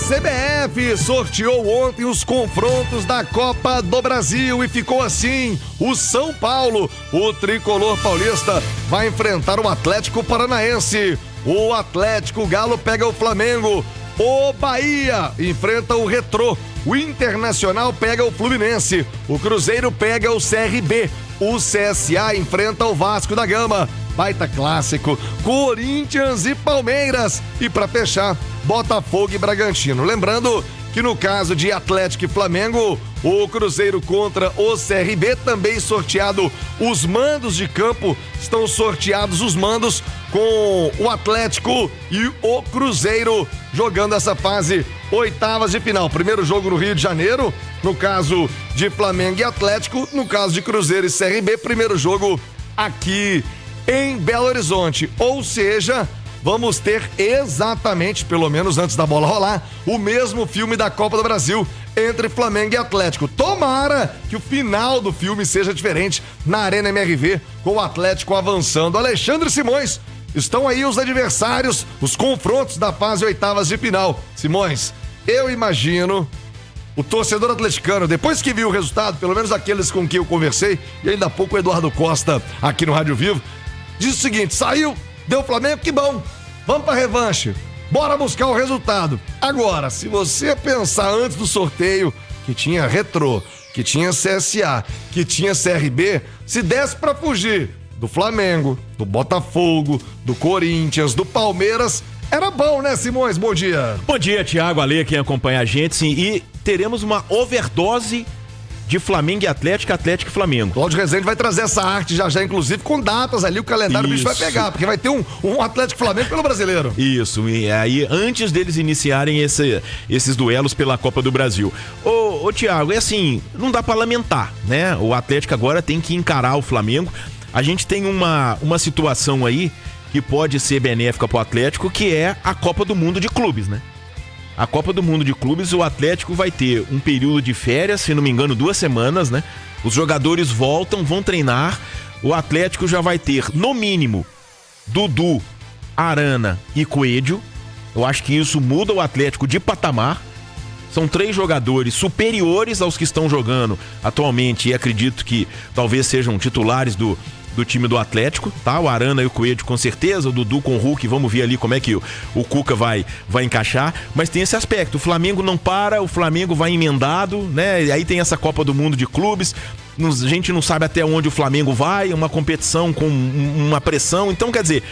CBF sorteou ontem os confrontos da Copa do Brasil e ficou assim: o São Paulo, o tricolor paulista, vai enfrentar o Atlético Paranaense. O Atlético Galo pega o Flamengo. O Bahia enfrenta o Retrô. O Internacional pega o Fluminense. O Cruzeiro pega o CRB. O CSA enfrenta o Vasco da Gama. Baita clássico. Corinthians e Palmeiras. E pra fechar, Botafogo e Bragantino. Lembrando que no caso de Atlético e Flamengo, o Cruzeiro contra o CRB, também sorteado os mandos de campo, estão sorteados os mandos com o Atlético e o Cruzeiro jogando essa fase oitavas de final. Primeiro jogo no Rio de Janeiro, no caso de Flamengo e Atlético, no caso de Cruzeiro e CRB, primeiro jogo aqui em Belo Horizonte. Ou seja, vamos ter exatamente, pelo menos antes da bola rolar, o mesmo filme da Copa do Brasil entre Flamengo e Atlético. Tomara que o final do filme seja diferente na Arena MRV, com o Atlético avançando. Alexandre Simões, estão aí os adversários, os confrontos da fase oitavas de final. Simões, eu imagino o torcedor atleticano, depois que viu o resultado, pelo menos aqueles com quem eu conversei, e ainda há pouco o Eduardo Costa aqui no Rádio Vivo, diz o seguinte: saiu, deu Flamengo, que bom, vamos pra revanche, bora buscar o resultado. Agora, se você pensar antes do sorteio que tinha Retrô, que tinha CSA, que tinha CRB, se desse pra fugir do Flamengo, do Botafogo, do Corinthians, do Palmeiras, era bom, né, Simões? Bom dia. Bom dia, Thiago, Ale, quem acompanha a gente, sim, e teremos uma overdose de Flamengo e Atlético, Atlético e Flamengo. Cláudio Rezende vai trazer essa arte já, inclusive, com datas ali, o calendário o bicho vai pegar, porque vai ter um Atlético Flamengo pelo Brasileiro. Isso, e aí, antes deles iniciarem esses duelos pela Copa do Brasil. Ô Thiago, é assim, não dá pra lamentar, né? O Atlético agora tem que encarar o Flamengo. A gente tem uma situação aí que pode ser benéfica pro Atlético, que é a Copa do Mundo de Clubes, né? A Copa do Mundo de Clubes, o Atlético vai ter um período de férias, se não me engano, 2 semanas, né? Os jogadores voltam, vão treinar. O Atlético já vai ter, no mínimo, Dudu, Arana e Coelho. Eu acho que isso muda o Atlético de patamar. São 3 jogadores superiores aos que estão jogando atualmente e acredito que talvez sejam titulares do time do Atlético, tá? O Arana e o Coelho com certeza, o Dudu com o Hulk, vamos ver ali como é que o Cuca vai encaixar, mas tem esse aspecto, o Flamengo não para, o Flamengo vai emendado, né? E aí tem essa Copa do Mundo de Clubes, a gente não sabe até onde o Flamengo vai, uma competição com uma pressão, então quer dizer,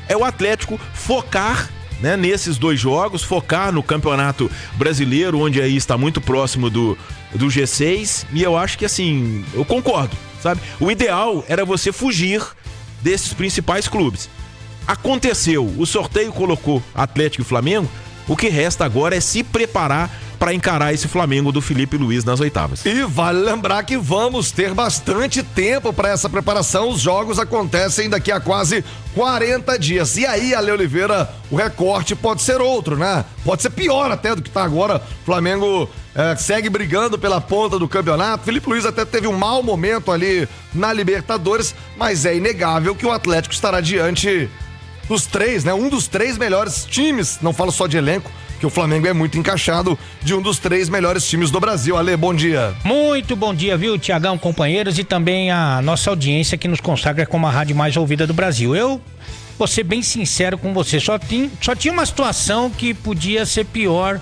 é o Atlético focar, né, nesses 2 jogos, focar no Campeonato Brasileiro, onde aí está muito próximo do G6, e eu acho que assim, eu concordo, sabe? O ideal era você fugir desses principais clubes. Aconteceu, o sorteio colocou Atlético e Flamengo, o que resta agora é se preparar para encarar esse Flamengo do Felipe Luiz nas oitavas. E vale lembrar que vamos ter bastante tempo para essa preparação. Os jogos acontecem daqui a quase 40 dias. E aí, Ale Oliveira, o recorte pode ser outro, né? Pode ser pior até do que tá agora. O Flamengo segue brigando pela ponta do campeonato. Felipe Luiz até teve um mau momento ali na Libertadores, mas é inegável que o Atlético estará diante dos 3, né? Um dos 3 melhores times, não falo só de elenco, que o Flamengo é muito encaixado, de um dos 3 melhores times do Brasil. Ale, bom dia. Muito bom dia, viu, Tiagão, companheiros, e também a nossa audiência que nos consagra como a rádio mais ouvida do Brasil. Eu vou ser bem sincero com você, só tinha uma situação que podia ser pior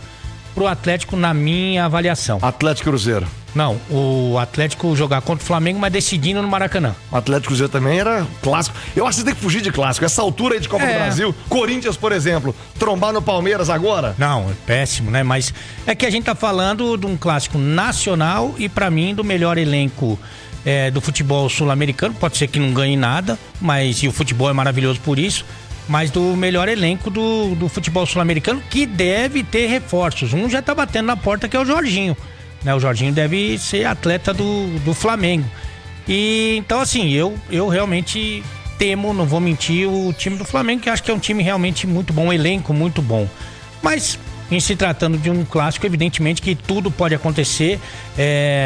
pro Atlético na minha avaliação. Atlético Cruzeiro. Não, o Atlético jogar contra o Flamengo, mas decidindo no Maracanã. O Atlético Cruzeiro também era clássico. Eu acho que você tem que fugir de clássico. Essa altura aí de Copa do Brasil, Corinthians, por exemplo, trombar no Palmeiras agora? Não, é péssimo, né? Mas é que a gente tá falando de um clássico nacional e pra mim do melhor elenco do futebol sul-americano. Pode ser que não ganhe nada, mas e o futebol é maravilhoso por isso. Mas do melhor elenco do futebol sul-americano, que deve ter reforços. Um já tá batendo na porta, que é o Jorginho. O Jorginho deve ser atleta do Flamengo. E então assim, eu realmente temo, não vou mentir, o time do Flamengo, que acho que é um time realmente muito bom, um elenco muito bom. Mas em se tratando de um clássico, evidentemente que tudo pode acontecer.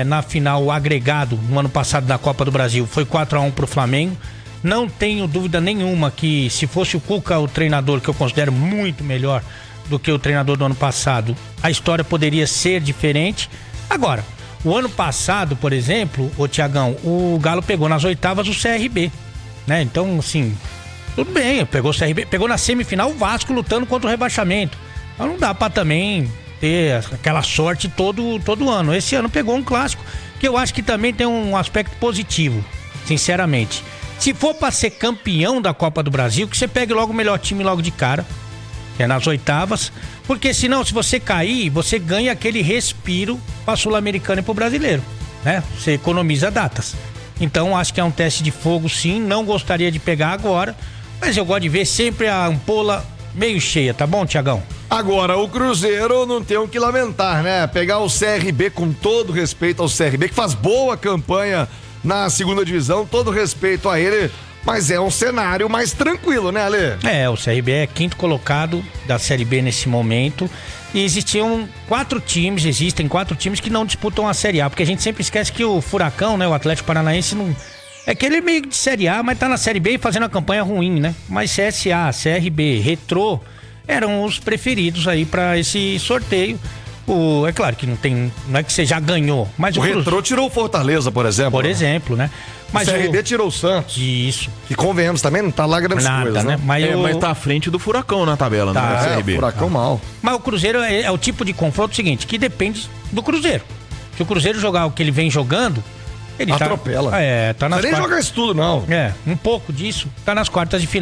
Na final, o agregado no ano passado da Copa do Brasil foi 4-1 pro Flamengo. Não tenho dúvida nenhuma que se fosse o Cuca o treinador, que eu considero muito melhor do que o treinador do ano passado, a história poderia ser diferente. Agora, o ano passado, por exemplo, ô Tiagão, o Galo pegou nas oitavas o CRB, né? Então, assim, tudo bem, pegou o CRB, pegou na semifinal o Vasco lutando contra o rebaixamento. Então não dá pra também ter aquela sorte todo ano. Esse ano pegou um clássico que eu acho que também tem um aspecto positivo, sinceramente. Se for pra ser campeão da Copa do Brasil, que você pegue logo o melhor time logo de cara, que é nas oitavas, porque senão, se você cair, você ganha aquele respiro pra Sul-Americana e pro brasileiro, né? Você economiza datas. Então, acho que é um teste de fogo, sim. Não gostaria de pegar agora, mas eu gosto de ver sempre a ampola meio cheia, tá bom, Tiagão? Agora, o Cruzeiro não tem o que lamentar, né? Pegar o CRB, com todo respeito ao CRB, que faz boa campanha na segunda divisão, todo respeito a ele, mas é um cenário mais tranquilo, né, Ale? É, o CRB é quinto colocado da Série B nesse momento e existem quatro times que não disputam a Série A, porque a gente sempre esquece que o Furacão, né, o Atlético Paranaense, não... é que ele é meio de Série A, mas tá na Série B e fazendo uma campanha ruim, né? Mas CSA, CRB, Retrô eram os preferidos aí pra esse sorteio. É claro que não é que você já ganhou, mas o Retrô tirou o Fortaleza, por exemplo. Por exemplo, né? Mas o CRB tirou o Santos. Isso. E convenhamos também, não tá lá grandes coisas, né? Mas tá à frente do Furacão na tabela, tá, né? O CRB. Furacão mal. Mas o Cruzeiro é o tipo de confronto seguinte, que depende do Cruzeiro. Se o Cruzeiro jogar o que ele vem jogando, ele atropela. Tá nas não nem jogar isso tudo, não. Um pouco disso, tá nas quartas de final.